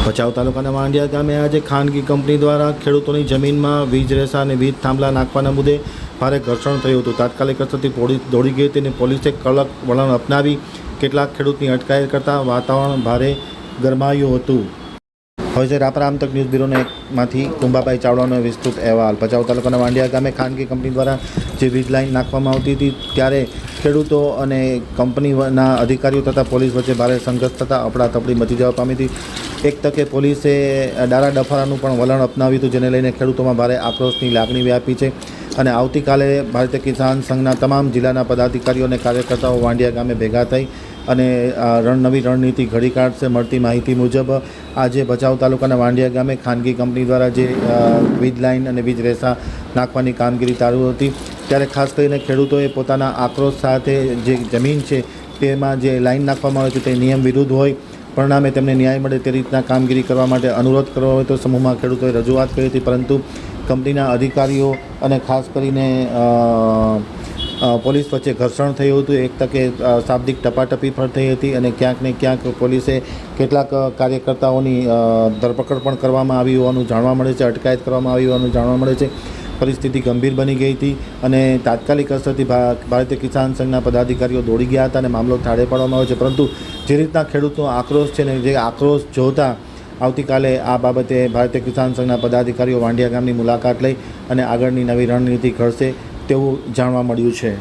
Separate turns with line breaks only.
ભચાઉ તાલુકાના વાંડિયા ગામે આજે ખાનગી કંપની દ્વારા ખેડૂતોની જમીનમાં વીજ રેસા અને વીજ થાંભલા નાખવાના મુદ્દે ભારે ઘર્ષણ થયું હતું. તાત્કાલિક અસરથી પોલીસ દોડી ગઈ હતી અને પોલીસે કડક વલણ અપનાવી કેટલાક ખેડૂતની અટકાયત કરતા વાતાવરણ ભારે ગરમાયું હતું. હવે છે રાપર આમતક ન્યૂઝ બ્યુરોમાંથી કુંભાભાઈ ચાવડાનો વિસ્તૃત અહેવાલ. ભચાઉ તાલુકાના વાંડિયા ગામે ખાનગી કંપની દ્વારા જે વીજ લાઇન નાખવામાં આવતી હતી ત્યારે ખેડૂતો અને કંપનીના અધિકારીઓ તથા પોલીસ વચ્ચે ભારે સંઘર્ષ થતાં અફડાતફડી મચી જવા પામી હતી. એક તકે પોલીસે ડારા ડફારાનું પણ વલણ અપનાવ્યું હતું, જેને લઈને ખેડૂતોમાં ભારે આક્રોશની લાગણી વ્યાપી છે. અને આવતીકાલે ભારતીય કિસાન સંઘના તમામ જિલ્લાના પદાધિકારીઓ અને કાર્યકર્તાઓ વાંડિયા ગામે ભેગા થઈ અને નવી રણનીતિ ઘડી કાઢશે. મળતી માહિતી મુજબ આજે ભચાઉ તાલુકાના વાંડિયા ગામે ખાનગી કંપની દ્વારા જે વીજ લાઇન અને વીજ રેસા નાખવાની કામગીરી ચાલુ હતી ત્યારે ખાસ કરીને ખેડૂતોએ પોતાના આક્રોશ સાથે જે જમીન છે તેમાં જે લાઇન નાખવામાં આવે છે તે નિયમ વિરુદ્ધ હોય, પરિણામે તેમને ન્યાય મળે તે રીતના કામગીરી કરવા માટે અનુરોધ કરવા હોય તો સમૂહમાં ખેડૂતોએ રજૂઆત કરી હતી. પરંતુ કંપનીના અધિકારીઓ અને ખાસ કરીને પોલીસ વચ્ચે ઘર્ષણ થયું હતું. એક તકે શાબ્દિક ટપાટપી પણ થઈ હતી અને ક્યાંક ને ક્યાંક પોલીસે કેટલાક કાર્યકર્તાઓની ધરપકડ પણ કરવામાં આવી હોવાનું જાણવા મળે છે, અટકાયત કરવામાં આવી હોવાનું જાણવા મળે છે. પરિસ્થિતિ ગંભીર બની ગઈ હતી અને તાત્કાલિક અસરથી ભારતીય કિસાન સંઘના પદાધિકારીઓ દોડી ગયા હતા અને મામલો થાળે પાડવામાં આવ્યો છે. પરંતુ જે રીતના ખેડૂતનો આક્રોશ છે ને જે આક્રોશ જોતા આવતીકાલે આ બાબતે ભારતીય કિસાન સંઘના પદાધિકારીઓ વાંડિયા ગામની મુલાકાત લઈ અને આગળની નવી રણનીતિ ઘડશે તેવું જાણવા મળ્યું છે.